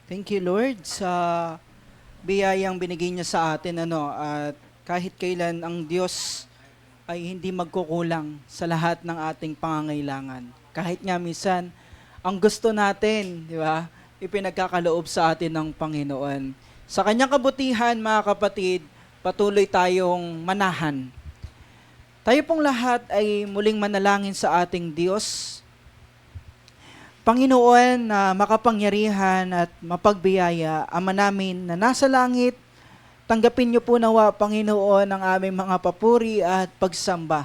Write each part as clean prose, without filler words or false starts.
Thank you, Lord, sa biyayang binigay niya sa atin, at kahit kailan ang Diyos ay hindi magkukulang sa lahat ng ating pangangailangan. Kahit nga minsan, ang gusto natin, di ba, ipinagkakaloob sa atin ng Panginoon. Sa kanyang kabutihan, mga kapatid, patuloy tayong manahan. Tayo pong lahat ay muling manalangin sa ating Diyos. Panginoon na makapangyarihan at mapagbiyaya, Ama namin na nasa langit, tanggapin niyo po nawa, Panginoon, ang aming mga papuri at pagsamba.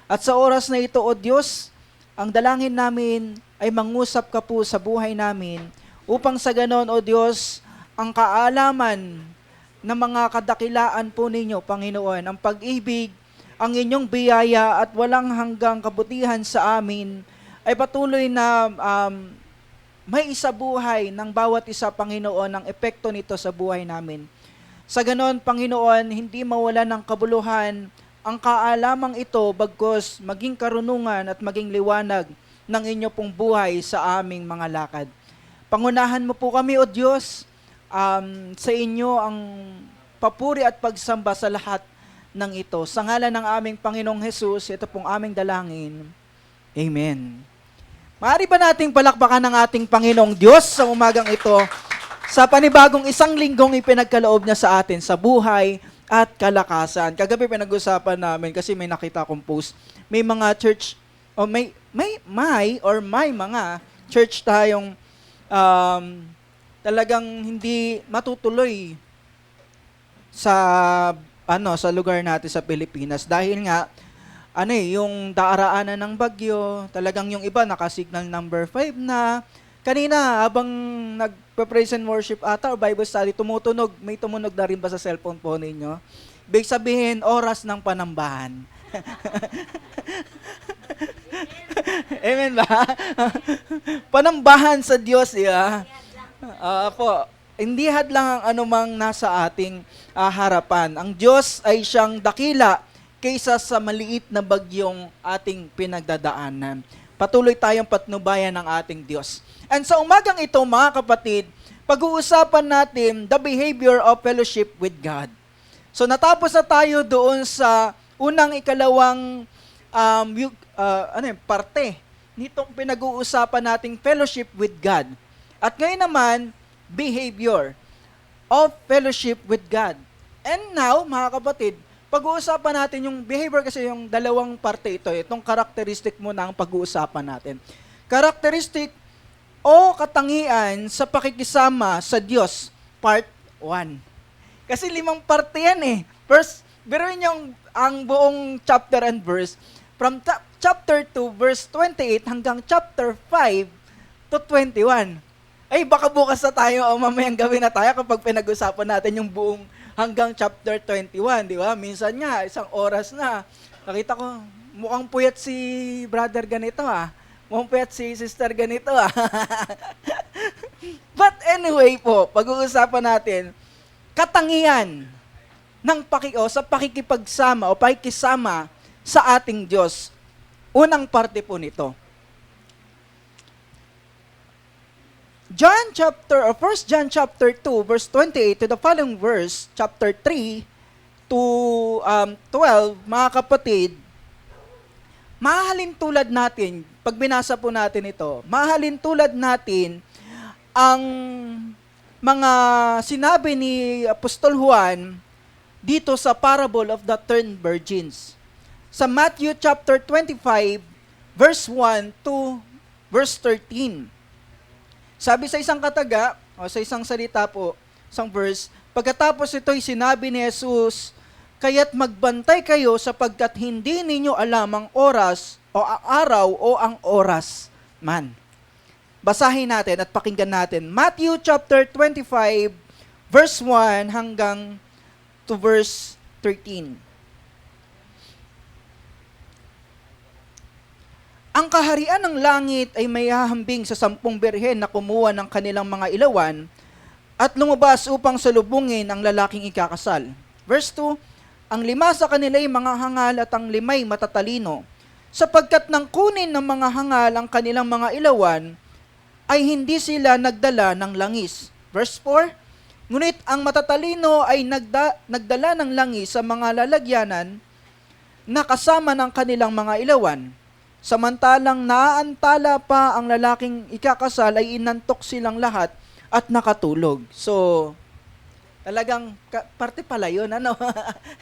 At sa oras na ito, O Diyos, ang dalangin namin ay mangusap ka po sa buhay namin upang sa ganon, O Diyos, ang kaalaman ng mga kadakilaan po ninyo, Panginoon, ang pag-ibig, ang inyong biyaya at walang hanggang kabutihan sa amin, ay patuloy na may isabuhay ng bawat isa, Panginoon, ang epekto nito sa buhay namin. Sa ganon, Panginoon, hindi mawala ng kabuluhan ang kaalamang ito bagkus maging karunungan at maging liwanag ng inyo pong buhay sa aming mga lakad. Pangunahan mo po kami, O Diyos, sa inyo ang papuri at pagsamba sa lahat ng ito. Sa ngalan ng aming Panginoong Hesus, ito pong aming dalangin. Amen. Maaari ba nating palakpakan ng ating Panginoong Diyos sa umagang ito sa panibagong isang linggong ipinagkaloob niya sa atin sa buhay at kalakasan. Kagabi pinag-usapan namin kasi may nakita akong post. May mga church, o may mga church tayong talagang hindi matutuloy sa sa lugar natin sa Pilipinas dahil nga yung daraanan ng bagyo, talagang yung iba naka-signal number 5 na. Kanina, habang nagpa-praise and worship ata o Bible study, may tumunog na rin ba sa cellphone po ninyo? Ibig sabihin, oras ng panambahan. Amen ba? Panambahan sa Diyos, hindi hadlang ang anumang nasa ating harapan. Ang Diyos ay siyang dakila kaysa sa maliit na bagyong ating pinagdadaanan. Patuloy tayong patnubayan ng ating Diyos. And sa umagang ito, mga kapatid, pag-uusapan natin the behavior of fellowship with God. So natapos na tayo doon sa ikalawang parte nitong pinag-uusapan nating fellowship with God. At ngayon naman, behavior of fellowship with God. And now, mga kapatid, pag-uusapan natin yung behavior kasi yung dalawang parte ito. Itong characteristic mo na ang pag-uusapan natin. Characteristic o katangian sa pakikisama sa Diyos, part 1. Kasi 5 parte yan eh. First, biruin yung ang buong chapter and verse from chapter 2 verse 28 hanggang chapter 5 to 21. Ay, baka bukas na tayo o mamayang gawin na tayo kapag pinag-usapan natin yung buong hanggang chapter 21, di ba? Minsan nga, 1 oras na. Nakita ko, mukhang puyat si brother ganito Mukhang puyat si sister ganito But anyway po, pag-uusapan natin, katangian ng sa pakikipagsama o pakikisama sa ating Diyos. Unang parte po nito. First John chapter 2 verse 28 to the following verse, chapter 3 to 12, mga kapatid, mahalin tulad natin, pag binasa po natin ito, mahalin tulad natin ang mga sinabi ni Apostol Juan dito sa parable of the 10 virgins. Sa Matthew chapter 25 verse 1 to verse 13. Sabi sa isang kataga, o sa isang salita po, isang verse, pagkatapos ito'y sinabi ni Jesus, kaya't magbantay kayo sapagkat hindi ninyo alam ang oras o ang araw o ang oras man. Basahin natin at pakinggan natin. Matthew chapter 25, verse 1 hanggang to verse 13. Ang kaharian ng langit ay may hahambing sa 10 birhen na kumuha ng kanilang mga ilawan at lumabas upang salubungin ang lalaking ikakasal. Verse 2, ang 5 sa kanila'y mga hangal at ang 5 matatalino, sapagkat nang kunin ng mga hangal ang kanilang mga ilawan, ay hindi sila nagdala ng langis. Verse 4, ngunit ang matatalino ay nagdala ng langis sa mga lalagyanan na kasama ng kanilang mga ilawan. Samantalang naaantala pa ang lalaking ikakasal ay inantok silang lahat at nakatulog. So, talagang parte pala yun, ano?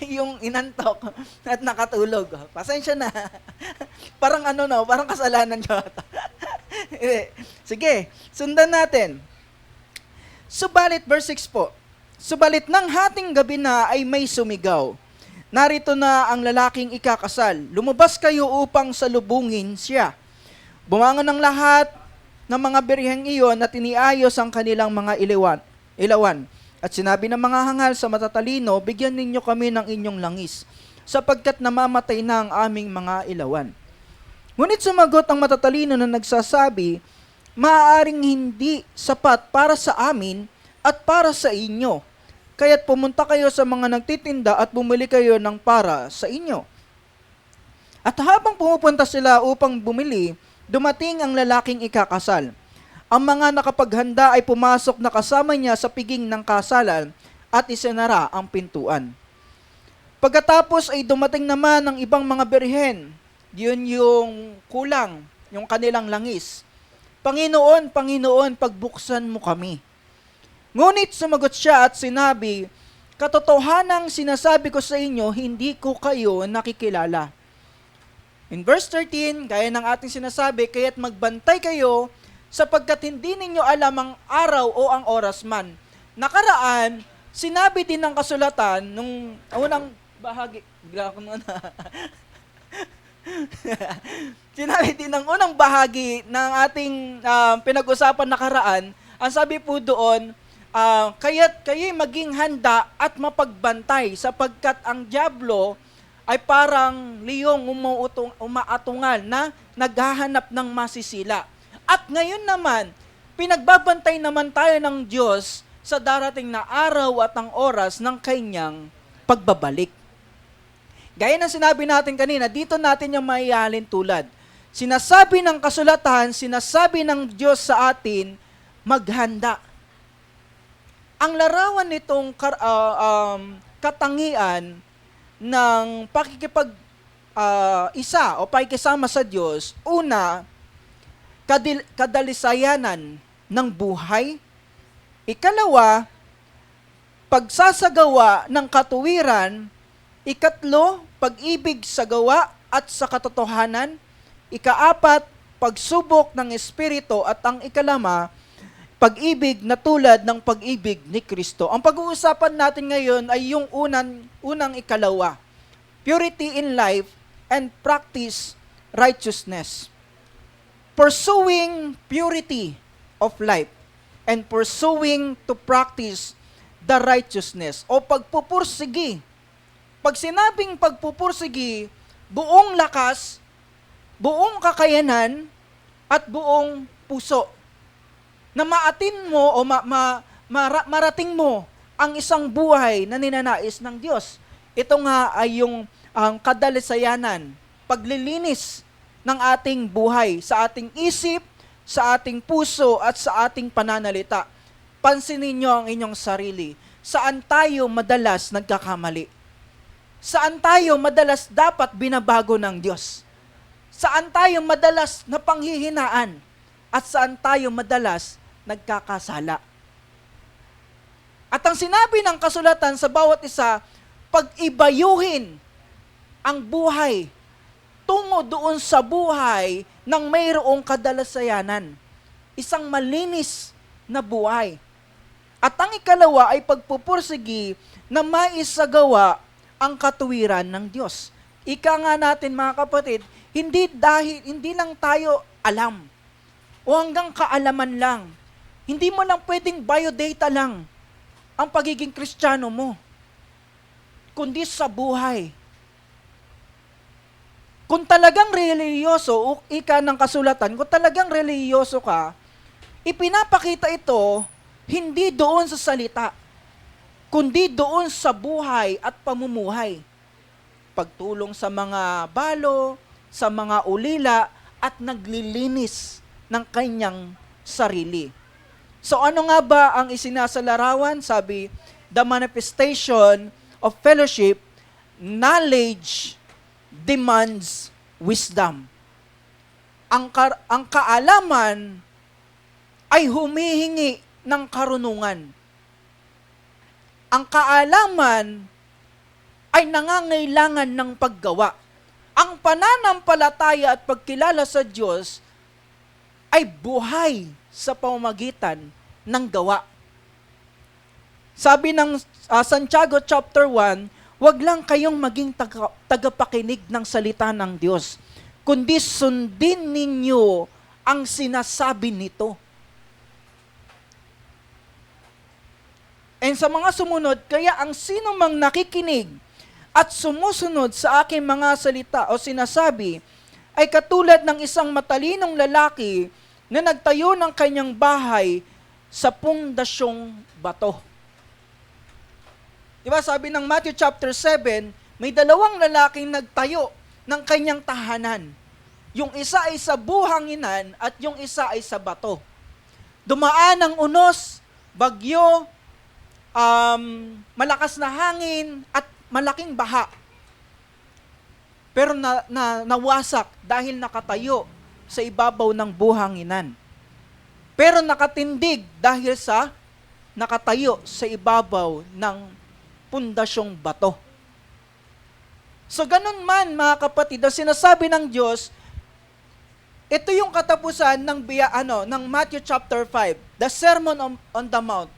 Yung inantok at nakatulog. Pasensya na. Parang ano no, parang kasalanan nyo. Sige, sundan natin. Subalit, verse 6 po. Subalit ng hating gabi na ay may sumigaw. Narito na ang lalaking ikakasal. Lumabas kayo upang salubungin siya. Bumangon ng lahat ng mga birheng iyon at iniayos ang kanilang mga ilawan. At sinabi ng mga hangal sa matatalino, bigyan ninyo kami ng inyong langis, sapagkat namamatay na ang aming mga ilawan. Ngunit sumagot ang matatalino na nagsasabi, maaaring hindi sapat para sa amin at para sa inyo. Kaya't pumunta kayo sa mga nagtitinda at bumili kayo ng para sa inyo. At habang pumupunta sila upang bumili, dumating ang lalaking ikakasal. Ang mga nakapaghanda ay pumasok na kasama niya sa piging ng kasalan at isinara ang pintuan. Pagkatapos ay dumating naman ang ibang mga birhen. Yun yung kulang, yung kanilang langis. Panginoon, Panginoon, pagbuksan mo kami. Ngunit sumagot siya at sinabi, katotohanang sinasabi ko sa inyo, hindi ko kayo nakikilala. In verse 13, gaya ng ating sinasabi, kaya't magbantay kayo, sapagkat hindi ninyo alam ang araw o ang oras man. Nakaraan, sinabi din ng kasulatan, nung unang bahagi, bigla ako muna. Sinabi din ng unang bahagi ng ating pinag-usapan nakaraan, ang sabi po doon, kaya't kayo'y maging handa at mapagbantay sapagkat ang dyablo ay parang liyong umaatungal na naghahanap ng masisila. At ngayon naman, pinagbabantay naman tayo ng Diyos sa darating na araw at ang oras ng kanyang pagbabalik. Gaya ng sinabi natin kanina, dito natin yung maihalin tulad. Sinasabi ng kasulatan, sinasabi ng Diyos sa atin, maghanda. Ang larawan nitong katangian ng isa o pakikisama sa Diyos, una, kadalisayanan ng buhay. Ikalawa, pagsasagawa ng katuwiran. Ikatlo, pag-ibig sa gawa at sa katotohanan. Ikaapat, pagsubok ng Espiritu. At ang ikalama, pag-ibig na tulad ng pag-ibig ni Kristo. Ang pag-uusapan natin ngayon ay yung unang ikalawa. Purity in life and practice righteousness. Pursuing purity of life and pursuing to practice the righteousness o pagpupursigi. Pag sinabing pagpupursigi, buong lakas, buong kakayanan, at buong puso na maatin mo o marating mo ang isang buhay na ninanais ng Diyos. Ito nga ay yung kadalisayanan, paglilinis ng ating buhay sa ating isip, sa ating puso, at sa ating pananalita. Pansinin niyo ang inyong sarili. Saan tayo madalas nagkakamali? Saan tayo madalas dapat binabago ng Diyos? Saan tayo madalas napanghihinaan? At saan tayo madalas nagkakasala? At ang sinabi ng kasulatan sa bawat isa, pag-ibayuhin ang buhay tungo doon sa buhay ng mayroong kadalasayanan. Isang malinis na buhay. At ang ikalawa ay pagpupursigi na maisagawa ang katuwiran ng Diyos. Ika nga natin mga kapatid, hindi lang tayo alam o hanggang kaalaman lang. Hindi mo lang pwedeng biodata lang ang pagiging Kristiyano mo, kundi sa buhay. Kung talagang reliyoso, o ika ng kasulatan, kung talagang reliyoso ka, ipinapakita ito hindi doon sa salita, kundi doon sa buhay at pamumuhay. Pagtulong sa mga balo, sa mga ulila, at naglilinis ng kanyang sarili. So ano nga ba ang isinasalarawan? Sabi, the manifestation of fellowship, knowledge demands wisdom. Ang kaalaman ay humihingi ng karunungan. Ang kaalaman ay nangangailangan ng paggawa. Ang pananampalataya at pagkilala sa Diyos ay buhay sa pamamagitan ng gawa. Sabi ng Santiago chapter 1, huwag lang kayong maging tagapakinig ng salita ng Diyos, kundi sundin ninyo ang sinasabi nito. And sa mga sumunod, kaya ang sino mang nakikinig at sumusunod sa aking mga salita o sinasabi, ay katulad ng isang matalinong lalaki na nagtayo ng kanyang bahay sa pundasyong bato. Diba sabi ng Matthew chapter 7, may dalawang lalaking nagtayo ng kanyang tahanan. Yung isa ay sa buhanginan at yung isa ay sa bato. Dumaan ang unos, bagyo, malakas na hangin at malaking baha. Pero nawasak dahil nakatayo sa ibabaw ng buhanginan. Pero nakatindig dahil sa nakatayo sa ibabaw ng pundasyong bato. So ganun man mga kapatid, ang sinasabi ng Diyos, ito yung katapusan ng ng Matthew chapter 5, the Sermon on the Mount.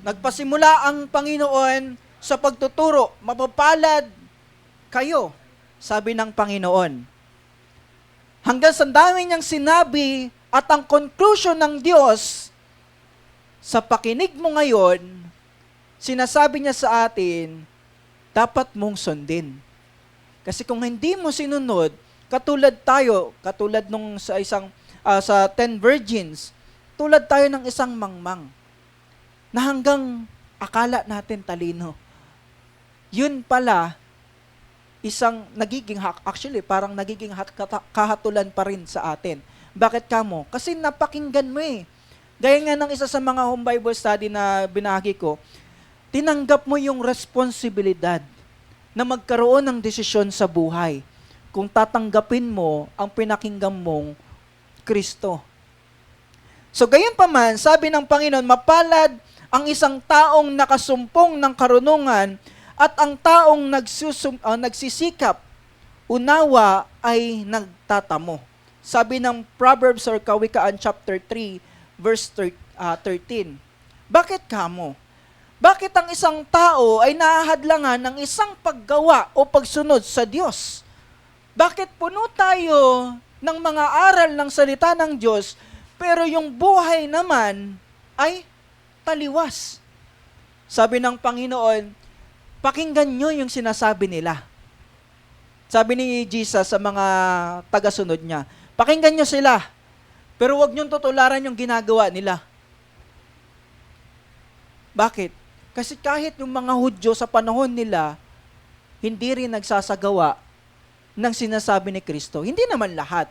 Nagpasimula ang Panginoon sa pagtuturo, mapapalad kayo, sabi ng Panginoon. Hanggang sa dami niyang sinabi at ang conclusion ng Diyos, sa pakinig mo ngayon, sinasabi niya sa atin, dapat mong sundin. Kasi kung hindi mo sinunod, katulad nung sa sa 10 virgins, tulad tayo ng isang mangmang na hanggang akala natin talino. Yun pala, parang nagiging kahatulan pa rin sa atin. Bakit kamo? Kasi napakinggan mo eh. Gaya nga ng isa sa mga home Bible study na binahagi ko, tinanggap mo yung responsibilidad na magkaroon ng desisyon sa buhay kung tatanggapin mo ang pinakinggan mong Kristo. So gayon pa man, sabi ng Panginoon, mapalad ang isang taong nakasumpong ng karunungan at ang taong nagsisikap, unawa ay nagtatamo. Sabi ng Proverbs or Kawikaan chapter 3, verse 13. Bakit kamo? Bakit ang isang tao ay nahahadlangan ng isang paggawa o pagsunod sa Diyos? Bakit puno tayo ng mga aral ng salita ng Diyos, pero yung buhay naman ay taliwas? Sabi ng Panginoon, pakinggan nyo yung sinasabi nila. Sabi ni Jesus sa mga tagasunod niya, pakinggan nyo sila, pero huwag nyong tutularan yung ginagawa nila. Bakit? Kasi kahit yung mga Hudyo sa panahon nila, hindi rin nagsasagawa ng sinasabi ni Kristo. Hindi naman lahat.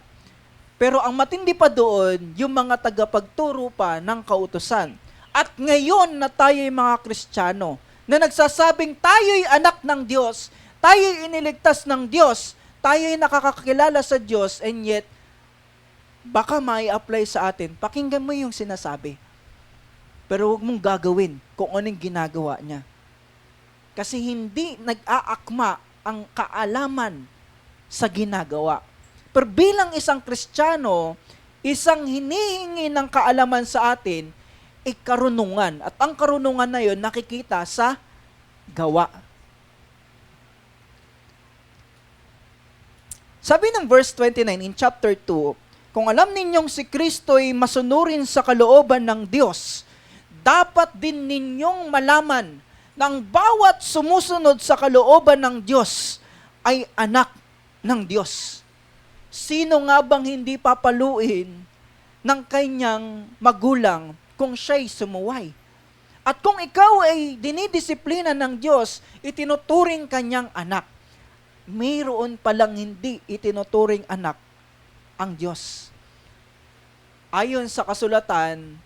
Pero ang matindi pa doon, yung mga tagapagturo pa ng kautusan. At ngayon na tayo'y mga Kristiyano, na nagsasabing tayo'y anak ng Diyos, tayo'y iniligtas ng Diyos, tayo'y nakakakilala sa Diyos, and yet, baka mai-apply sa atin, pakinggan mo yung sinasabi. Pero huwag mong gagawin kung anong ginagawa niya. Kasi hindi nag-aakma ang kaalaman sa ginagawa. Pero bilang isang Kristiyano, isang hinihingi ng kaalaman sa atin, ay karunungan. At ang karunungan na yun, nakikita sa gawa. Sabi ng verse 29 in chapter 2, kung alam ninyong si Kristo'y masunurin sa kalooban ng Diyos, dapat din ninyong malaman na ang bawat sumusunod sa kalooban ng Diyos ay anak ng Diyos. Sino nga bang hindi papaluin ng kanyang magulang kung siya'y sumuway? At kung ikaw ay dinidisiplina ng Diyos, itinuturing kanyang anak. Mayroon palang hindi itinuturing anak ang Diyos. Ayon sa kasulatan,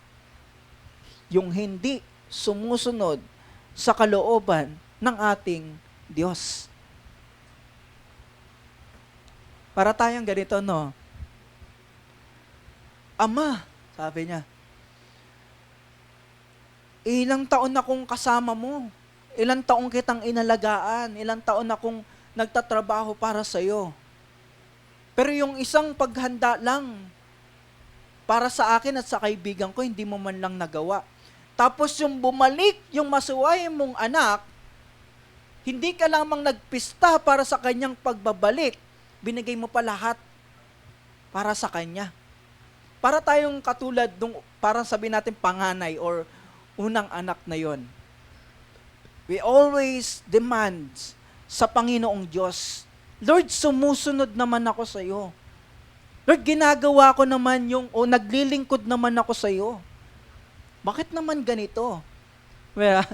yung hindi sumusunod sa kalooban ng ating Diyos. Para tayong ganito, no? Ama, sabi niya, ilang taon na kong kasama mo. Ilang taon kitang inalagaan. Ilang taon na kong nagtatrabaho para sa'yo. Pero yung isang paghanda lang para sa akin at sa kaibigan ko, hindi mo man lang nagawa. Tapos yung bumalik, yung masuway mong anak, hindi ka lamang nagpista para sa kanyang pagbabalik. Binigay mo pa lahat para sa kanya. Para tayong katulad nung, parang sabihin natin panganay or unang anak na yon. We always demand sa Panginoong Diyos, Lord, sumusunod naman ako sa iyo. Lord, ginagawa ko naman naglilingkod naman ako sa iyo. Bakit naman ganito? Well,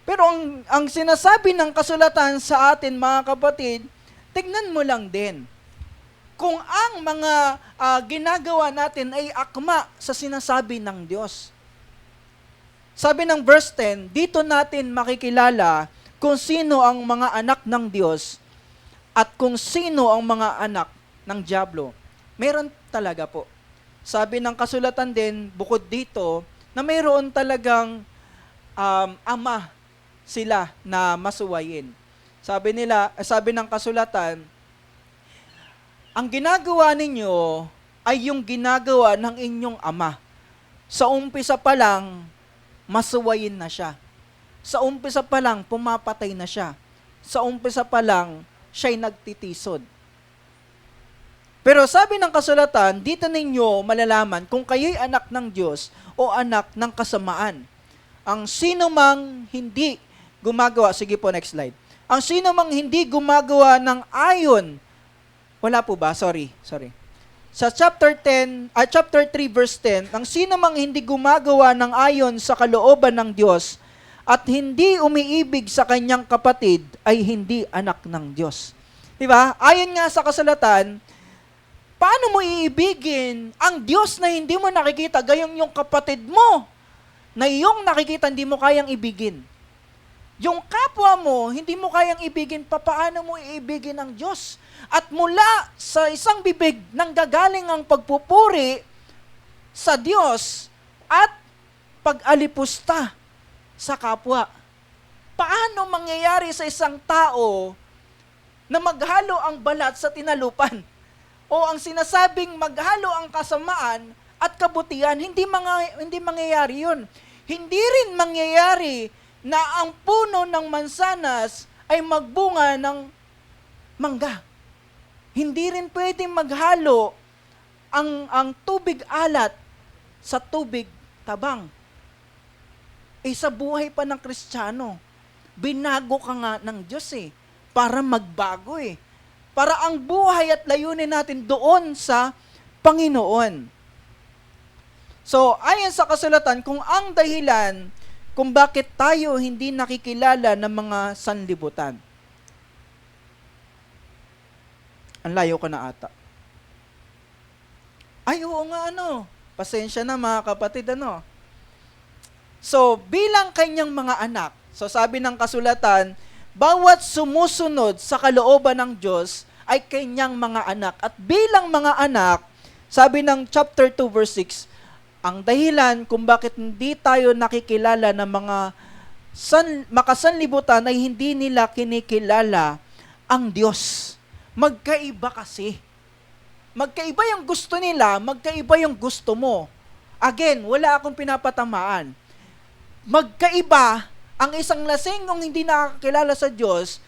pero ang sinasabi ng kasulatan sa atin, mga kapatid, tignan mo lang din. Kung ang mga ginagawa natin ay akma sa sinasabi ng Diyos. Sabi ng verse 10, dito natin makikilala kung sino ang mga anak ng Diyos at kung sino ang mga anak ng dyablo. Meron talaga po. Sabi ng kasulatan din, bukod dito, na mayroon talagang ama sila na masuwayin. Sabi ng kasulatan, ang ginagawa ninyo ay yung ginagawa ng inyong ama. Sa umpisa pa lang, masuwayin na siya. Sa umpisa pa lang, pumapatay na siya. Sa umpisa pa lang, siya'y nagtitisod. Pero sabi ng kasulatan, dito ninyo malalaman kung kayo'y anak ng Diyos o anak ng kasamaan. Ang sino mang hindi gumagawa, sige po, next slide. Ang sino mang hindi gumagawa ng ayon, wala po ba? Sorry. Sa chapter 3 verse 10, ang sino mang hindi gumagawa ng ayon sa kalooban ng Diyos at hindi umiibig sa kanyang kapatid ay hindi anak ng Diyos. Diba? Ayon nga sa kasulatan, paano mo iibigin ang Diyos na hindi mo nakikita, gayong yung kapatid mo na iyong nakikita hindi mo kayang ibigin? Yung kapwa mo, hindi mo kayang ibigin, paano mo iibigin ang Diyos? At mula sa isang bibig nanggagaling ang pagpupuri sa Diyos at pag-alipusta sa kapwa. Paano mangyayari sa isang tao na maghalo ang balat sa tinalupan? O ang sinasabing maghalo ang kasamaan at kabutihan, hindi mangyayari yun. Hindi rin mangyayari na ang puno ng mansanas ay magbunga ng mangga. Hindi rin pwedeng maghalo ang tubig alat sa tubig tabang. Sa buhay pa ng Kristiyano, binago ka nga ng Diyos para magbago Para ang buhay at layunin natin doon sa Panginoon. So, ayon sa kasulatan, kung ang dahilan kung bakit tayo hindi nakikilala ng mga sanlibutan. Ang layo ko na ata. Ay, oo nga, pasensya na mga kapatid, So, bilang kanyang mga anak, so sabi ng kasulatan, bawat sumusunod sa kalooban ng Diyos ay kanyang mga anak. At bilang mga anak, sabi ng chapter 2 verse 6, ang dahilan kung bakit hindi tayo nakikilala ng mga makasanlibutan ay hindi nila kinikilala ang Diyos. Magkaiba kasi. Magkaiba yung gusto nila, magkaiba yung gusto mo. Again, wala akong pinapatamaan. Magkaiba ang isang lasing nung hindi nakakilala sa Diyos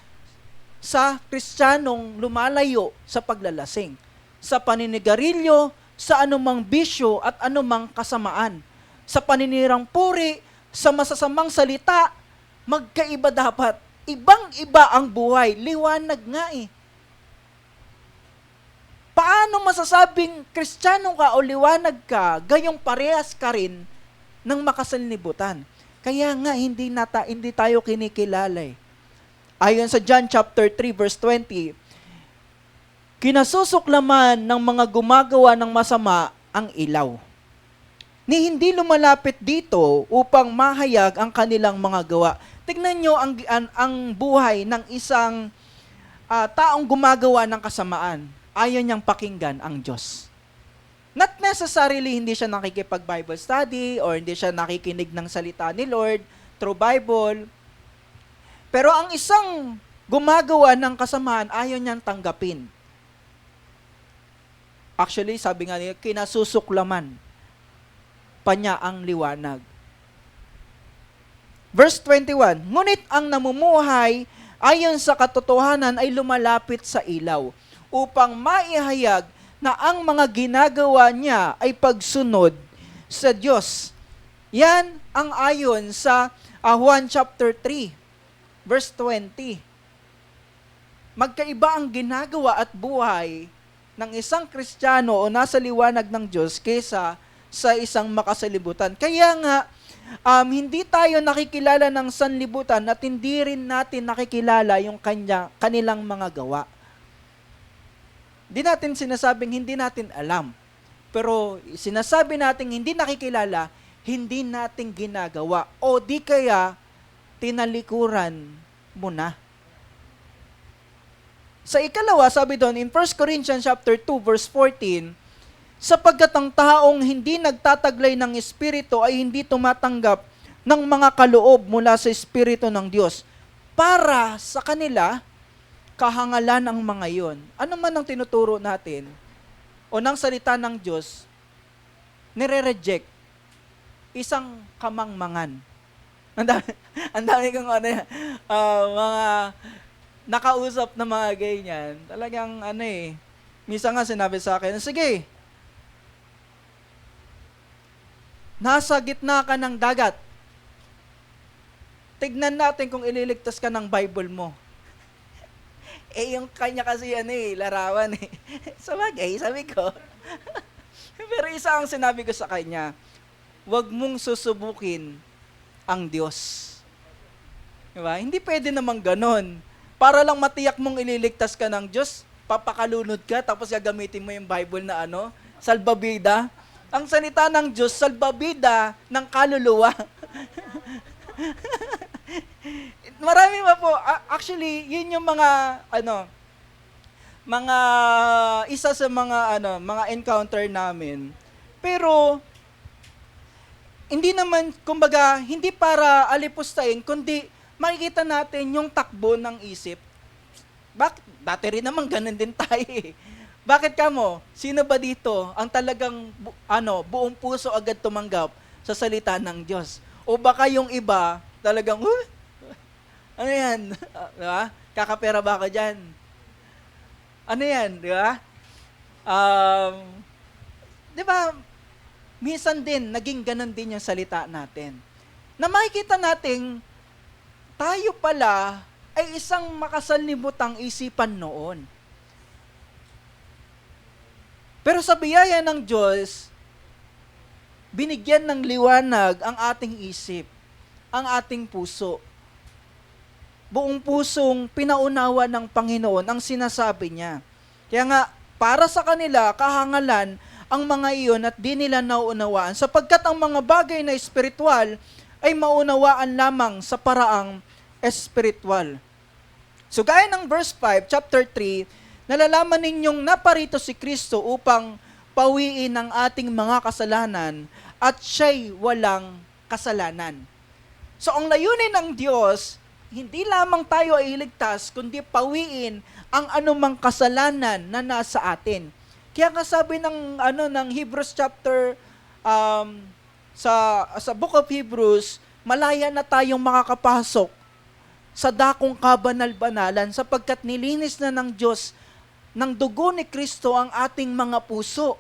sa Kristiyanong lumalayo sa paglalasing, sa paninigarilyo, sa anumang bisyo at anumang kasamaan, sa paninirang puri, sa masasamang salita, magkaiba dapat. Ibang-iba ang buhay. Liwanag nga Paano masasabing Kristiyano ka o liwanag ka, gayong parehas ka rin ng makasanlibutan? Kaya nga, hindi tayo kinikilala Ayon sa John chapter 3 verse 20, kinasusuklaman ng mga gumagawa ng masama ang ilaw. ni hindi lumalapit dito upang mahayag ang kanilang mga gawa. Tignan nyo ang buhay ng isang taong gumagawa ng kasamaan. Ayaw niyang pakinggan ang Diyos. Not necessarily hindi siya nakikipag-Bible study or hindi siya nakikinig ng salita ni Lord through Bible. Pero ang isang gumagawa ng kasamaan, ayaw niyang tanggapin. Actually, sabi nga niya, kinasusuklaman pa niya ang liwanag. Verse 21, ngunit ang namumuhay ayon sa katotohanan ay lumalapit sa ilaw upang maihayag na ang mga ginagawa niya ay pagsunod sa Diyos. Yan ang ayon sa Juan chapter 3, verse 20. Magkaiba ang ginagawa at buhay ng isang Kristiyano o nasa liwanag ng Diyos kaysa sa isang makasalibutan. Kaya nga, hindi tayo nakikilala ng sanlibutan at hindi rin natin nakikilala yung kanilang mga gawa. Di natin sinasabing hindi natin alam. Pero sinasabi natin hindi nakikilala, hindi natin ginagawa. O di kaya, tinalikuran mo na. Sa ikalawa, sabi doon, in 1 Corinthians chapter 2, verse 14, sapagkat ang taong hindi nagtataglay ng Espiritu ay hindi tumatanggap ng mga kaloob mula sa Espiritu ng Diyos. Para sa kanila, kahangalan ang mga yon. Ano man ang tinuturo natin o ng salita ng Diyos, nire-reject isang kamangmangan. Ang dami kong mga nakausap na mga ganyan. Talagang minsan nga sinabi sa akin, sige, nasa gitna ka ng dagat. Tignan natin kung ililigtas ka ng Bible mo. Yung kanya kasi larawan Sabagay, sabi ko. Pero isa ang sinabi ko sa kanya, huwag mong susubukin ang Diyos. Diba? Hindi pwede namang ganon. Para lang matiyak mong ililigtas ka ng Diyos, papakalunod ka, tapos gagamitin mo yung Bible na salbabida. Ang salita ng Diyos, salbabida ng kaluluwa. Marami pa po. Actually, yun yung isa sa mga encounter namin. Pero, hindi naman, kumbaga, hindi para alipustain, kundi makikita natin yung takbo ng isip. Bakit? Dati rin naman ganun din tayo eh. Bakit kamo? Sino ba dito ang talagang buong puso agad tumanggap sa salita ng Diyos? O baka yung iba talagang, ano yan? Diba? Kakapera ba ka dyan? Ano yan? Diba? Diba? Minsan din, naging ganun din yung salita natin. Na makikita nating tayo pala ay isang makasalibutang isipan noon. Pero sa biyaya ng Diyos, binigyan ng liwanag ang ating isip, ang ating puso. Buong pusong pinaunawa ng Panginoon ang sinasabi niya. Kaya nga, para sa kanila, kahangalan ang mga iyon at di nila nauunawaan, sapagkat ang mga bagay na espiritual ay maunawaan lamang sa paraang espiritual. So gaya ng verse 5, chapter 3, nalalaman ninyong naparito si Kristo upang pawiin ang ating mga kasalanan at siya'y walang kasalanan. So ang layunin ng Diyos, hindi lamang tayo ay iligtas, kundi pawiin ang anumang kasalanan na nasa atin. Kaya nga sabi ng Hebrews chapter sa Book of Hebrews, malaya na tayong makakapasok sa dakong kabanal-banalan sapagkat nilinis na ng Diyos ng dugo ni Kristo ang ating mga puso.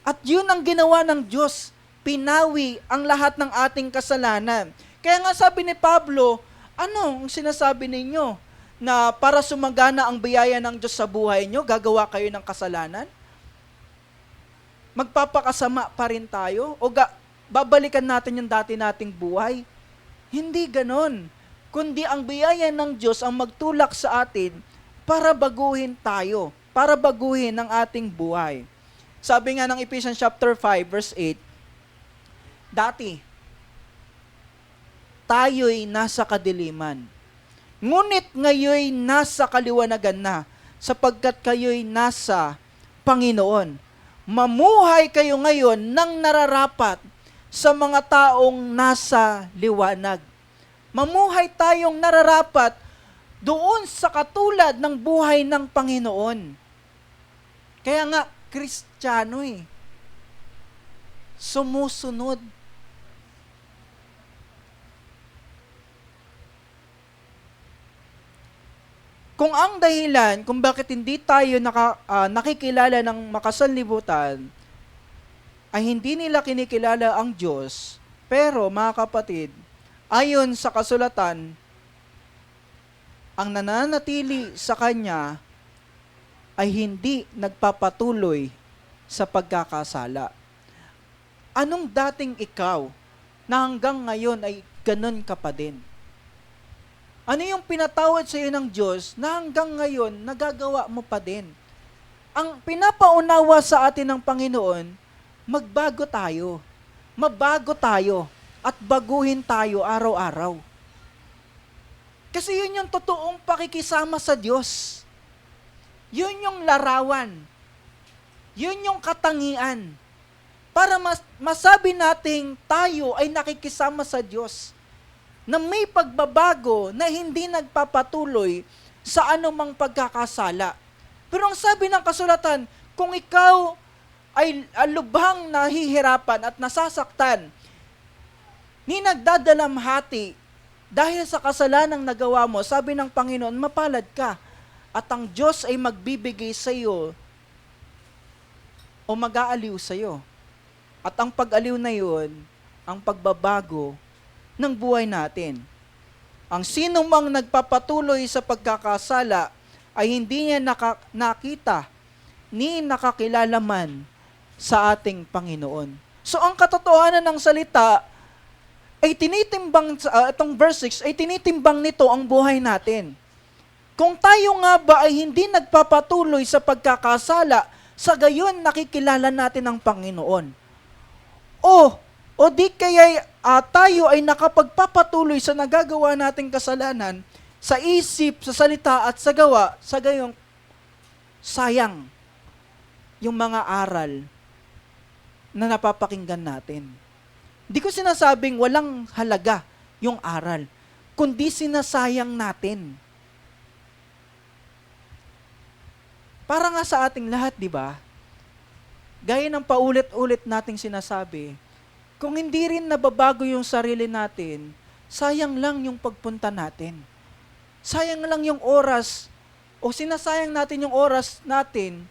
At yun ang ginawa ng Diyos, pinawi ang lahat ng ating kasalanan. Kaya nga sabi ni Pablo, ano ang sinasabi ninyo? Na para sumagana ang biyaya ng Diyos sa buhay nyo, gagawa kayo ng kasalanan? Magpapakasama pa rin tayo? O babalikan natin yung dati nating buhay? Hindi ganon. Kundi ang biyaya ng Diyos ang magtulak sa atin para baguhin tayo, para baguhin ang ating buhay. Sabi nga ng Ephesians chapter 5, verse 8, Dati, tayo'y nasa kadiliman. Ngunit ngayoy nasa kaliwanagan na, sapagkat kayo'y nasa Panginoon. Mamuhay kayo ngayon ng nararapat sa mga taong nasa liwanag. Mamuhay tayong nararapat doon sa katulad ng buhay ng Panginoon. Kaya nga, Kristiyano sumusunod. Kung ang dahilan kung bakit hindi tayo nakikilala ng makasanlibutan ay hindi nila kinikilala ang Diyos, pero mga kapatid, ayon sa kasulatan, ang nananatili sa Kanya ay hindi nagpapatuloy sa pagkakasala. Anong dating ikaw na hanggang ngayon ay ganun ka pa din? Ano yung pinatawad sa iyo ng Diyos na hanggang ngayon nagagawa mo pa din? Ang pinapaunawa sa atin ng Panginoon, magbago tayo. Mabago tayo at baguhin tayo araw-araw. Kasi yun yung totoong pakikisama sa Diyos. Yun yung larawan. Yun yung katangian. Para masabi nating tayo ay nakikisama sa Diyos na may pagbabago na hindi nagpapatuloy sa anumang pagkakasala. Pero ang sabi ng kasulatan, kung ikaw ay lubhang nahihirapan at nasasaktan, ni nagdadalamhati dahil sa kasalanang nagawa mo, sabi ng Panginoon, mapalad ka at ang Diyos ay magbibigay sa iyo o mag-aaliw sa iyo. At ang pag-aliw na yun, ang pagbabago ng buhay natin. Ang sino mang nagpapatuloy sa pagkakasala ay hindi niya nakita ni nakakilala man sa ating Panginoon. So ang katotohanan ng salita ay tinitimbang, itong verse 6, ay tinitimbang nito ang buhay natin. Kung tayo nga ba ay hindi nagpapatuloy sa pagkakasala, sa gayon nakikilala natin ang Panginoon. O di kaya tayo ay nakapagpapatuloy sa nagagawa nating kasalanan sa isip, sa salita at sa gawa, sa gayong sayang yung mga aral na napapakinggan natin. Di ko sinasabing walang halaga yung aral, kundi sinasayang natin. Para nga sa ating lahat, di ba? Gaya ng paulit-ulit nating sinasabi, kung hindi rin nababago yung sarili natin, sayang lang yung pagpunta natin. Sayang lang yung oras, o sinasayang natin yung oras natin,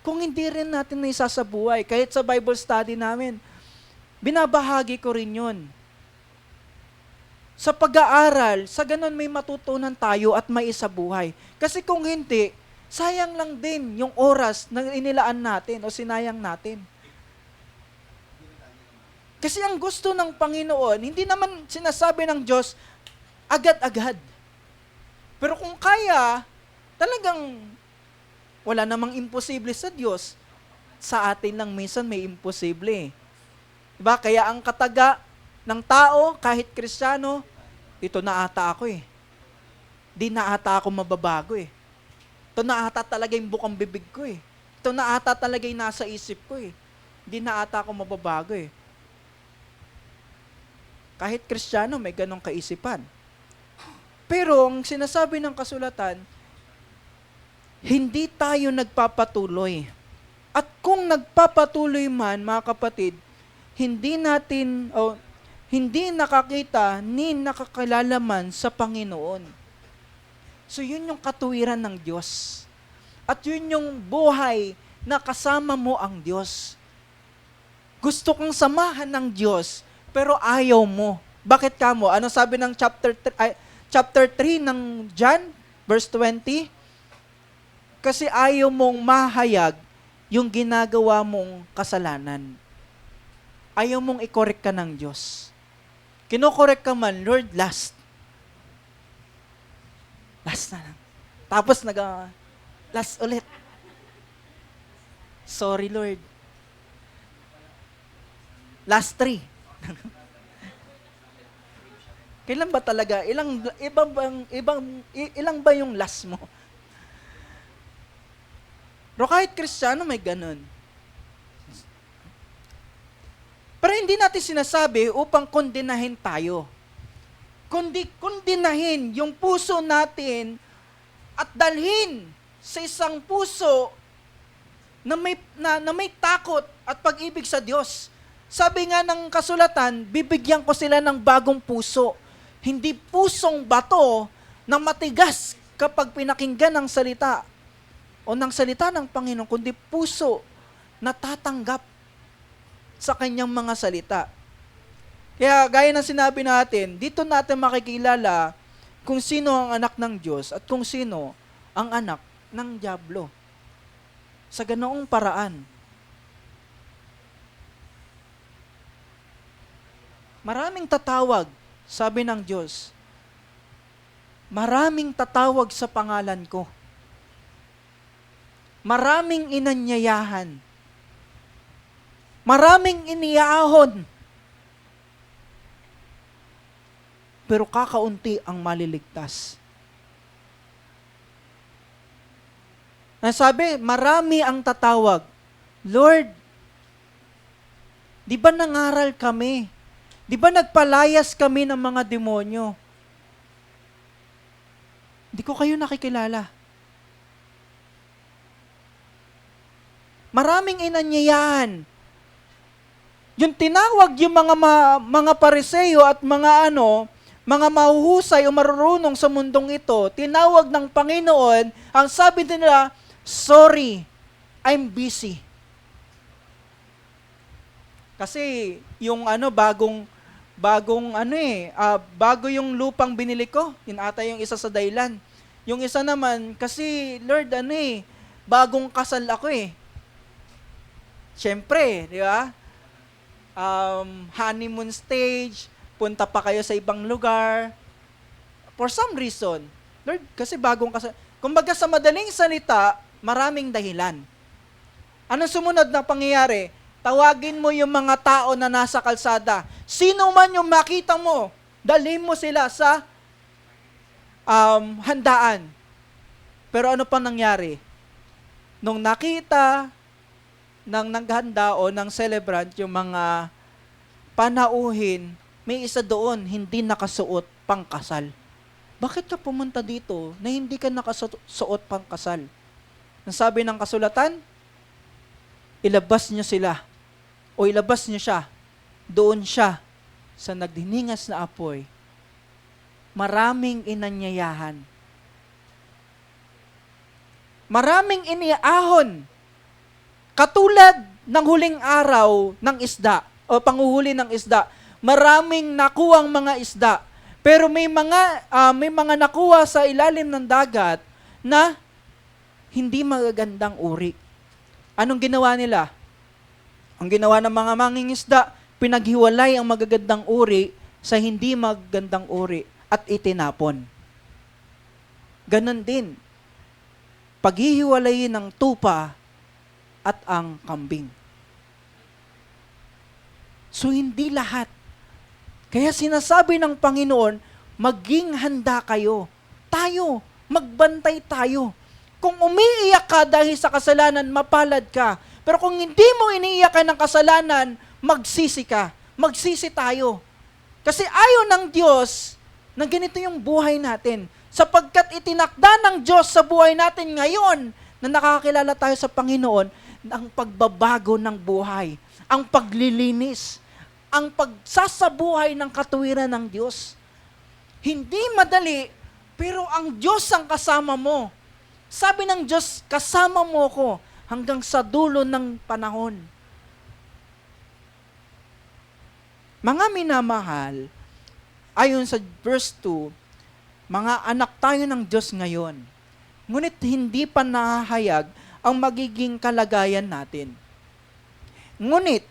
kung hindi rin natin na isa sa buhay. Kahit sa Bible study namin, binabahagi ko rin yun. Sa pag-aaral, sa ganun may matutunan tayo at may isa buhay. Kasi kung hindi, sayang lang din yung oras na inilaan natin o sinayang natin. Kasi ang gusto ng Panginoon, hindi naman sinasabi ng Diyos, agad-agad. Pero kung kaya, talagang wala namang imposible sa Diyos. Sa atin lang minsan may imposible. Diba? Kaya ang kataga ng tao, kahit Kristiyano, ito na ata ako Di na ata ako mababago Ito na ata talaga yung bukang bibig ko Ito na ata talaga yung nasa isip ko Di na ata ako mababago Kahit Kristiyano, may ganong kaisipan. Pero ang sinasabi ng kasulatan, hindi tayo nagpapatuloy. At kung nagpapatuloy man, mga kapatid, hindi nakakita ni nakakilala man sa Panginoon. So yun yung katuwiran ng Diyos. At yun yung buhay na kasama mo ang Diyos. Gusto kang samahan ng Diyos, pero ayaw mo. Bakit ka mo? Ano sabi ng chapter 3 ng John, verse 20? Kasi ayaw mong mahayag yung ginagawa mong kasalanan. Ayaw mong i-correct ka ng Diyos. Kino-correct ka man, Lord, last. Last na lang. Tapos last ulit. Sorry, Lord. Last 3. Kailan ba talaga? Ilang ba yung last mo? Pero kahit Kristiyano may ganun. Pero hindi natin sinasabi upang kondenahin tayo. Kundi kondenahin yung puso natin at dalhin sa isang puso na may takot at pag-ibig sa Diyos. Sabi nga ng kasulatan, bibigyan ko sila ng bagong puso. Hindi pusong bato na matigas kapag pinakinggan ng salita o ng salita ng Panginoon, kundi puso na tatanggap sa kanyang mga salita. Kaya gaya ng sinabi natin, dito natin makikilala kung sino ang anak ng Diyos at kung sino ang anak ng dyablo. Sa ganoong paraan. Maraming tatawag, sabi ng Diyos. Maraming tatawag sa pangalan ko. Maraming inanyayahan. Maraming iniahon. Pero kakaunti ang maliligtas. Nasabi, marami ang tatawag. Lord, di ba nangaral kami? Di ba nagpalayas kami ng mga demonyo? Di ko kayo nakikilala. Maraming inanyayahan. Yung tinawag yung mga Pariseo at mga mahuhusay o marurunong sa mundong ito, tinawag ng Panginoon, ang sabi nila, sorry, I'm busy. Kasi yung bago yung lupang binili ko, yun ata yung isa sa dahilan. Yung isa naman, kasi Lord, bagong kasal ako eh. Siyempre, di ba? Honeymoon stage, punta pa kayo sa ibang lugar. For some reason, Lord, kasi bagong kasal. Kumbaga sa madaling salita, maraming dahilan. Anong sumunod na pangyayari? Tawagin mo yung mga tao na nasa kalsada. Sino man yung makita mo, dalhin mo sila sa handaan. Pero ano pa nangyari? Nung nakita ng naghanda o ng celebrant yung mga panauhin, may isa doon hindi nakasuot pangkasal. Bakit ka pumunta dito na hindi ka nakasuot pangkasal? Ang sabi ng kasulatan, ilabas niyo sila o ilabas niyo siya. Doon siya sa nagdiningas na apoy. Maraming inanyayahan. Maraming iniahon. Katulad ng huling araw ng isda o panghuhuli ng isda, maraming nakuwang mga isda. Pero may mga nakuha sa ilalim ng dagat na hindi magagandang uri. Anong ginawa nila? Ang ginawa ng mga mangingisda, pinaghiwalay ang magagandang uri sa hindi magagandang uri at itinapon. Ganon din, paghihiwalayin ng tupa at ang kambing. So hindi lahat. Kaya sinasabi ng Panginoon, maging handa kayo. Tayo, magbantay tayo. Kung umiiyak ka dahil sa kasalanan, mapalad ka. Pero kung hindi mo iniiyak ka ng kasalanan, magsisi ka. Magsisi tayo. Kasi ayaw ng Diyos na ganito yung buhay natin. Sapagkat itinakda ng Diyos sa buhay natin ngayon na nakakilala tayo sa Panginoon, ang pagbabago ng buhay, ang paglilinis, ang pagsasabuhay ng katuwiran ng Diyos. Hindi madali, pero ang Diyos ang kasama mo. Sabi ng Diyos, kasama mo ko hanggang sa dulo ng panahon. Mga minamahal, ayon sa verse 2, mga anak tayo ng Diyos ngayon. Ngunit hindi pa nahahayag ang magiging kalagayan natin. Ngunit,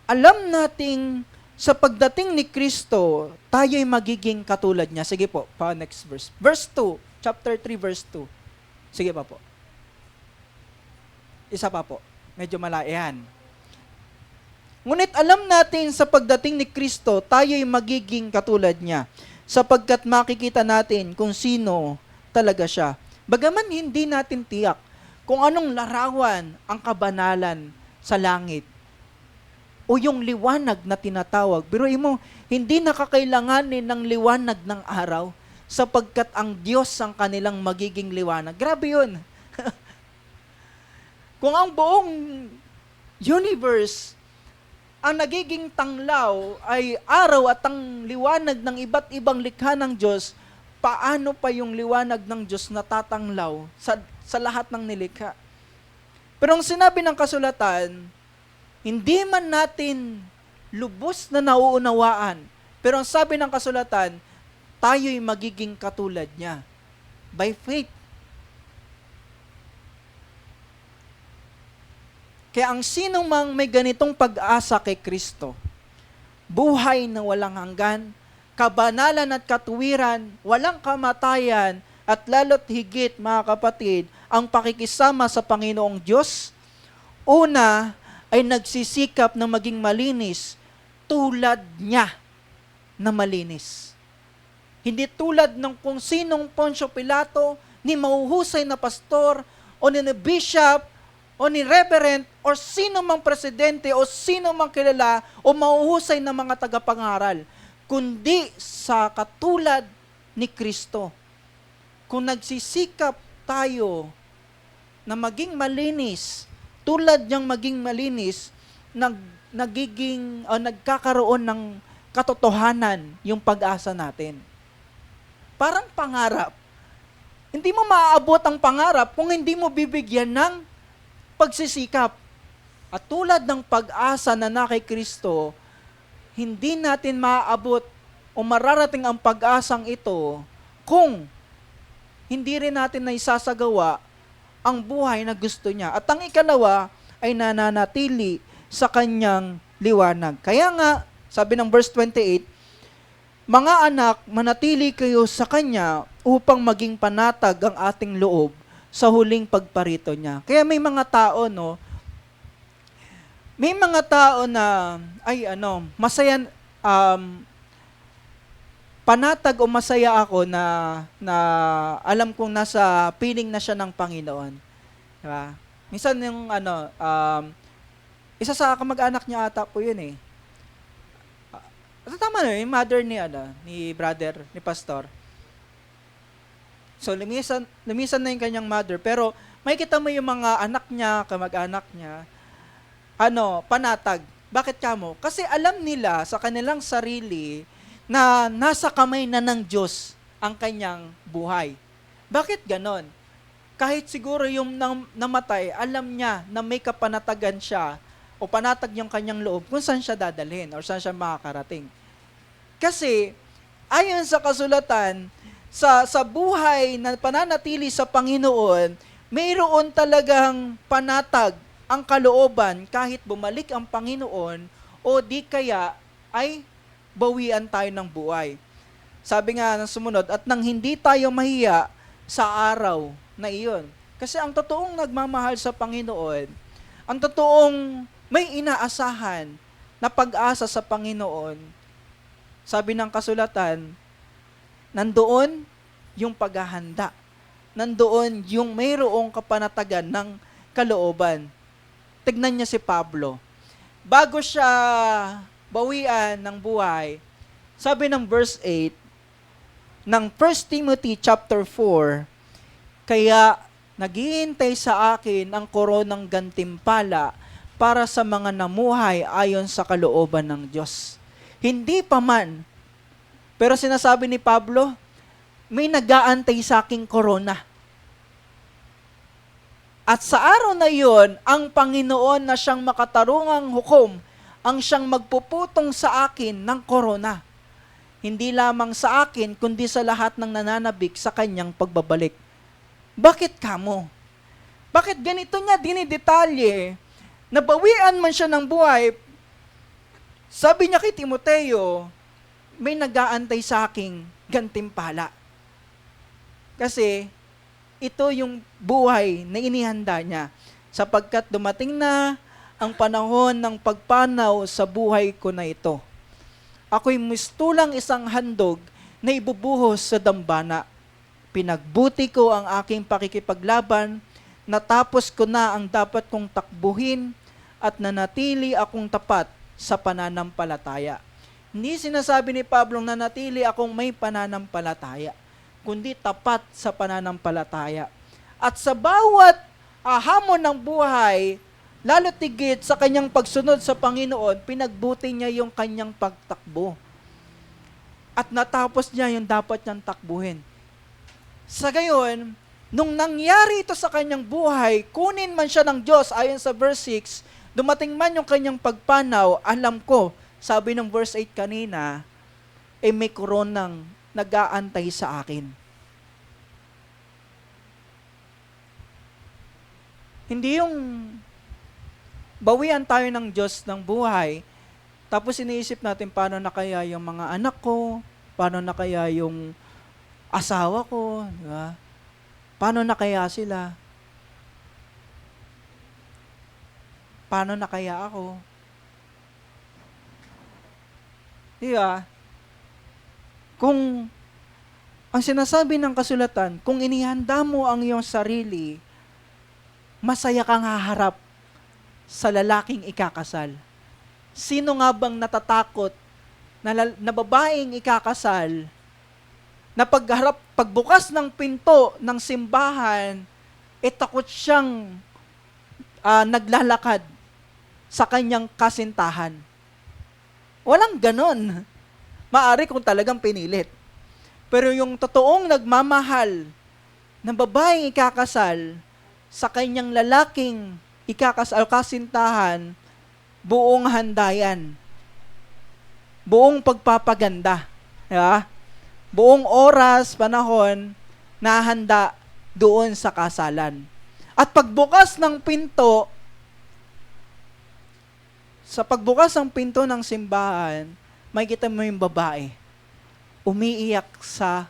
alam nating sa pagdating ni Kristo, tayo'y magiging katulad niya. Sige po, next verse. Verse 2, chapter 3, verse 2. Sige pa po. Isa pa po. Medyo malayan. Ngunit alam natin sa pagdating ni Kristo, tayo'y magiging katulad niya, sapagkat makikita natin kung sino talaga siya. Bagaman hindi natin tiyak kung anong larawan ang kabanalan sa langit o yung liwanag na tinatawag. Biruin mo, hindi nakakailanganin ng liwanag ng araw sapagkat ang Diyos ang kanilang magiging liwanag. Grabe yun. Kung ang buong universe ang nagiging tanglaw ay araw at ang liwanag ng iba't ibang likha ng Diyos, paano pa yung liwanag ng Diyos na tatanglaw sa lahat ng nilikha? Pero ang sinabi ng kasulatan, hindi man natin lubos na nauunawaan, pero ang sabi ng kasulatan, tayo'y magiging katulad niya. By faith. Kaya ang sinong mang may ganitong pag-asa kay Kristo, buhay na walang hanggan, kabanalan at katuwiran, walang kamatayan, at lalo't higit, mga kapatid, ang pakikisama sa Panginoong Diyos, una ay nagsisikap na maging malinis tulad niya na malinis. Hindi tulad ng kung sinong Poncio Pilato, ni mahuhusay na pastor, o ni bishop, o ni reverend, o sino mang presidente, o sino mang kilala, o mahuhusay na mga tagapangaral, kundi sa katulad ni Kristo. Kung nagsisikap tayo na maging malinis, tulad niyang maging malinis, nagkakaroon ng katotohanan yung pag-asa natin. Parang pangarap. Hindi mo maaabot ang pangarap kung hindi mo bibigyan ng pagsisikap. At tulad ng pag-asa na kay Kristo, hindi natin maaabot o mararating ang pag-asang ito kung hindi rin natin na isasagawa ang buhay na gusto niya. At ang ikalawa ay nananatili sa kanyang liwanag. Kaya nga, sabi ng verse 28, mga anak, manatili kayo sa kanya upang maging panatag ang ating loob sa huling pagparito niya. Kaya may mga tao, may mga tao na, masaya, panatag o masaya ako na alam kong nasa piling na siya ng Panginoon. Diba? Minsan yung isa sa kamag-anak niya ata po yun eh. Tama na yung mother ni brother, ni pastor. So lumisan na yung kanyang mother, pero may kita mo yung mga anak niya, kamag-anak niya, panatag. Bakit kamo? Kasi alam nila sa kanilang sarili na nasa kamay na ng Diyos ang kanyang buhay. Bakit ganon? Kahit siguro yung namatay, alam niya na may kapanatagan siya o panatag yung kanyang loob kung saan siya dadalhin or saan siya makakarating. Kasi, ayon sa kasulatan, sa buhay na pananatili sa Panginoon, mayroon talagang panatag ang kalooban kahit bumalik ang Panginoon o di kaya ay bawian tayo ng buhay. Sabi nga ng sumunod, at nang hindi tayo mahiya sa araw na iyon. Kasi ang totoong nagmamahal sa Panginoon, ang totoong may inaasahan na pag-asa sa Panginoon, sabi ng kasulatan, nandoon yung paghahanda. Nandoon yung mayroong kapanatagan ng kalooban. Tignan niya si Pablo. Bago siya bawian ng buhay, sabi ng verse 8 ng 1 Timothy chapter 4, kaya naghihintay sa akin ang koronang gantimpala para sa mga namuhay ayon sa kalooban ng Diyos. Hindi pa man, pero sinasabi ni Pablo, may nag-aantay sa aking korona. At sa araw na iyon, ang Panginoon na siyang makatarungang hukom ang siyang magpuputong sa akin ng korona. Hindi lamang sa akin, kundi sa lahat ng nananabik sa kanyang pagbabalik. Bakit kamo? Bakit ganito niya dinidetalye? Nabawian man siya ng buhay, sabi niya kay Timoteo, may nag-aantay sa aking gantimpala. Kasi, ito yung buhay na inihanda niya. Sapagkat dumating na ang panahon ng pagpanaw sa buhay ko na ito. Ako'y mistulang isang handog na ibubuhos sa dambana. Pinagbuti ko ang aking pakikipaglaban, natapos ko na ang dapat kong takbuhin, at nanatili akong tapat sa pananampalataya. Hindi sinasabi ni Pablo na nanatili akong may pananampalataya, kundi tapat sa pananampalataya. At sa bawat hamon ng buhay, lalo tigit sa kanyang pagsunod sa Panginoon, pinagbuti niya yung kanyang pagtakbo. At natapos niya yung dapat niyang takbuhin. Sa gayon, nung nangyari ito sa kanyang buhay, kunin man siya ng Diyos, ayon sa verse 6, dumating man yung kanyang pagpanaw, alam ko, sabi ng verse 8 kanina, may koronang nag-aantay sa akin. Hindi yung bawian tayo ng Diyos ng buhay, tapos iniisip natin paano na kaya yung mga anak ko, paano na kaya yung asawa ko, di ba? Paano na kaya sila? Paano na kaya ako? Di ba? Kung ang sinasabi ng kasulatan, kung inihanda mo ang iyong sarili, masaya kang haharap sa lalaking ikakasal. Sino nga bang natatakot na babaeng ikakasal na pagbukas ng pinto ng simbahan, takot siyang naglalakad sa kanyang kasintahan? Walang ganon. Maari kung talagang pinilit. Pero yung totoong nagmamahal ng babaeng ikakasal sa kanyang lalaking ikakasal kasintahan, buong handayan, buong pagpapaganda, diba? Buong oras, panahon, nahanda doon sa kasalan. At pagbukas ng pinto, sa pagbukas ng pinto ng simbahan, makikita mo yung babae, umiiyak sa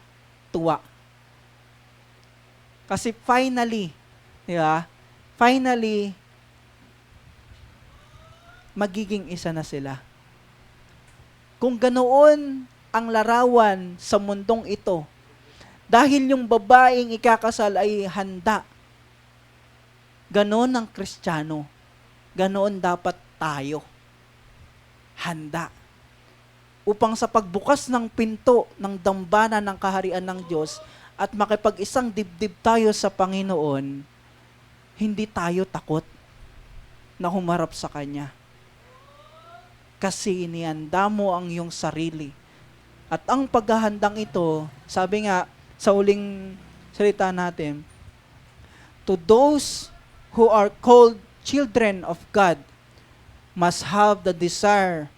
tuwa. Kasi finally, di ba? Finally, magiging isa na sila. Kung ganoon ang larawan sa mundong ito, dahil yung babaeng ikakasal ay handa, ganoon ang Kristiyano, ganoon dapat tayo. Handa. Upang sa pagbukas ng pinto ng dambana ng kaharian ng Diyos at makipag-isang dibdib tayo sa Panginoon, hindi tayo takot na humarap sa Kanya. Kasi inihanda mo ang iyong sarili. At ang paghahandang ito, sabi nga sa uling salita natin, to those who are called children of God must have the desire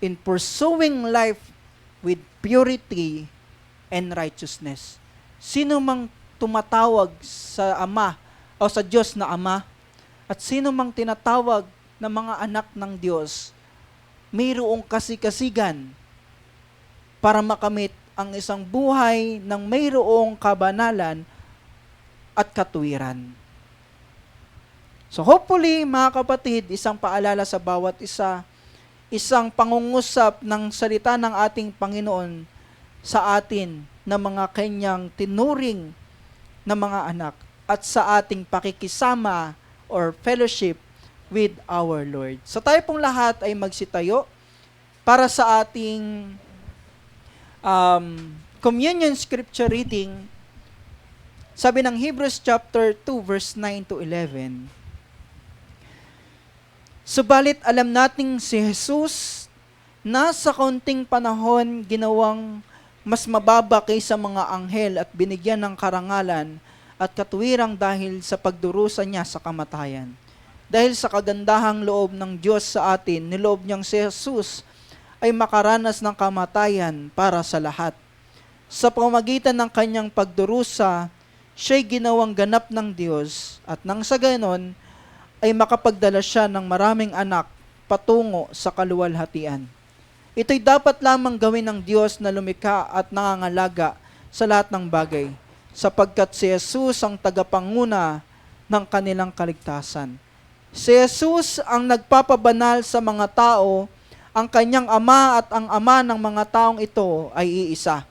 in pursuing life with purity and righteousness. Sino mang tumatawag sa Ama o sa Diyos na Ama, at sino mang tinatawag na mga anak ng Diyos, mayroong kasikasigan para makamit ang isang buhay ng mayroong kabanalan at katuwiran. So hopefully, mga kapatid, isang paalala sa bawat isa, isang pangungusap ng salita ng ating Panginoon sa atin na mga kanyang tinuring na mga anak at sa ating pakikisama or fellowship with our Lord. So tayo pong lahat ay magsitayo para sa ating communion scripture reading. Sabi ng Hebrews chapter 2 verse 9 to 11, subalit alam nating si Jesus na sa kaunting panahon ginawang mas mababa kaysa mga anghel at binigyan ng karangalan at katuwirang dahil sa pagdurusa niya sa kamatayan. Dahil sa kagandahang loob ng Diyos sa atin, niloob niyang si Jesus ay makaranas ng kamatayan para sa lahat. Sa pamamagitan ng kanyang pagdurusa, siya'y ginawang ganap ng Diyos at nang sa ganon, ay makapagdala siya ng maraming anak patungo sa kaluwalhatian. Ito'y dapat lamang gawin ng Diyos na lumikha at nangangalaga sa lahat ng bagay, sapagkat si Jesus ang tagapanguna ng kanilang kaligtasan. Si Jesus ang nagpapabanal sa mga tao, ang kanyang ama at ang ama ng mga taong ito ay iisa.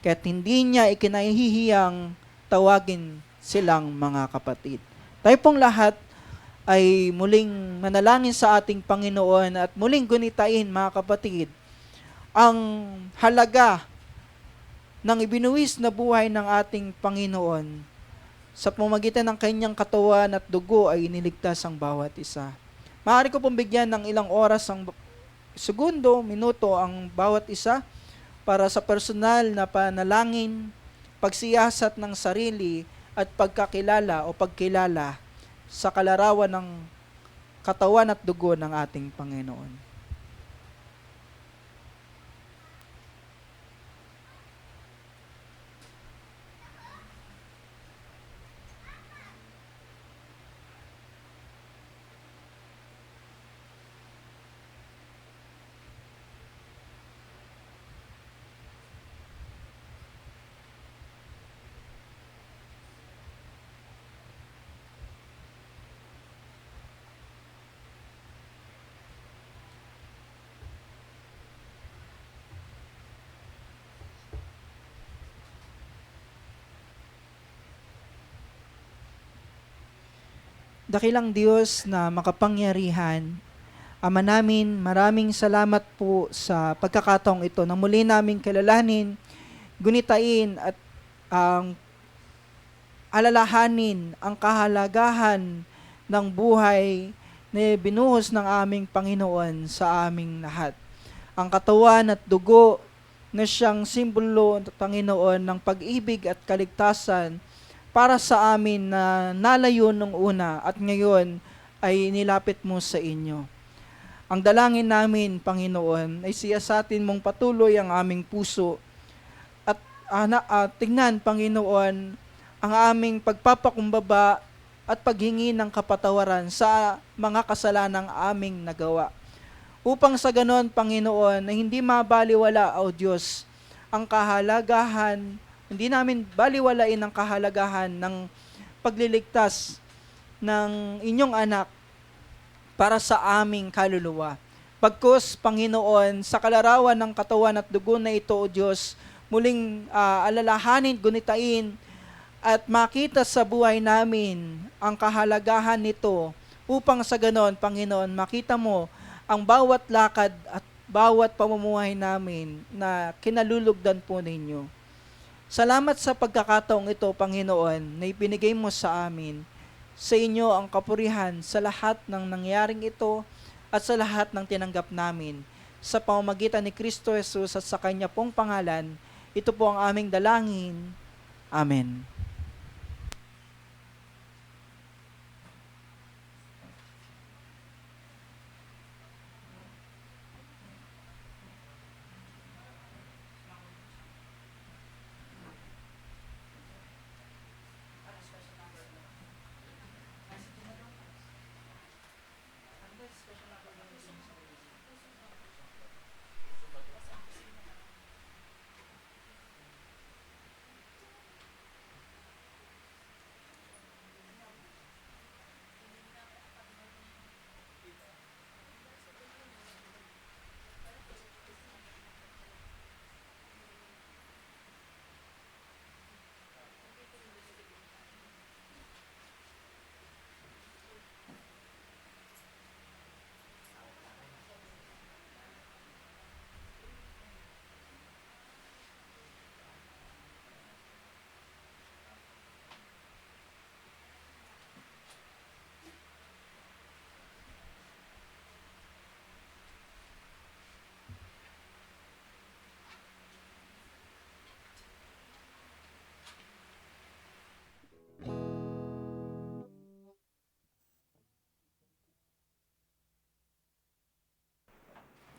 Kaya't hindi niya ikinahihiyang tawagin silang mga kapatid. Tayo pong lahat ay muling manalangin sa ating Panginoon at muling gunitain, mga kapatid, ang halaga ng ibinuwis na buhay ng ating Panginoon. Sa pamamagitan ng kanyang katawan at dugo ay iniligtas ang bawat isa. Maaari ko pong bigyan ng ilang oras, ang segundo, minuto ang bawat isa para sa personal na panalangin, pagsiyasat ng sarili at pagkakilala o pagkilala sa kalarawan ng katawan at dugo ng ating Panginoon. Dakilang Diyos na makapangyarihan, Ama namin, maraming salamat po sa pagkakataong ito na muli naming kilalanin, gunitain at ang alalahanin ang kahalagahan ng buhay na binuhos ng aming Panginoon sa aming lahat. Ang katawan at dugo na siyang simbolo, Panginoon, ng pag-ibig at kaligtasan para sa amin na nalayo nung una at ngayon ay nilapit mo sa inyo. Ang dalangin namin, Panginoon, ay siyasatin mong patuloy ang aming puso at tingnan, Panginoon, ang aming pagpapakumbaba at paghingi ng kapatawaran sa mga kasalanang aming nagawa. Upang sa ganon, Panginoon, na hindi mabaliwala, O Diyos, ang kahalagahan, hindi namin baliwalain ang kahalagahan ng pagliligtas ng inyong anak para sa aming kaluluwa. Pagkus, Panginoon, sa kalarawan ng katawan at dugo na ito, O Diyos, muling alalahanin, gunitain, at makita sa buhay namin ang kahalagahan nito upang sa ganon, Panginoon, makita mo ang bawat lakad at bawat pamumuhay namin na kinalulugdan po ninyo. Salamat sa pagkakataong ito, Panginoon, na ibinigay mo sa amin. Sa inyo ang kapurihan sa lahat ng nangyaring ito at sa lahat ng tinanggap namin. Sa pamamagitan ni Kristo Jesus at sa Kanya pong pangalan, ito po ang aming dalangin. Amen.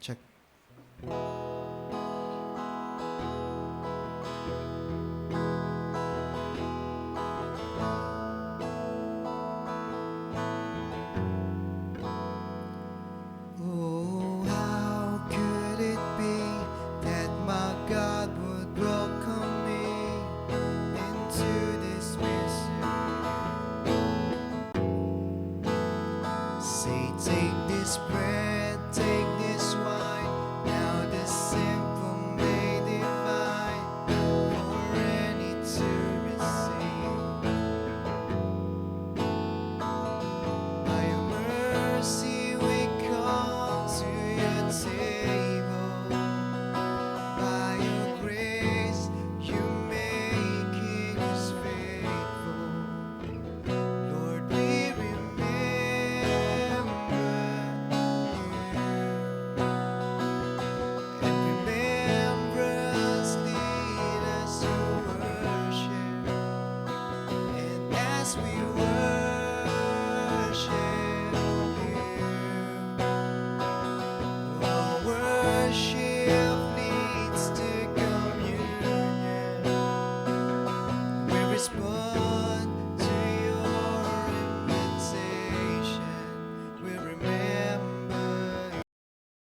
Check. Oh, how could it be that my God would welcome me into this mystery? as we worship.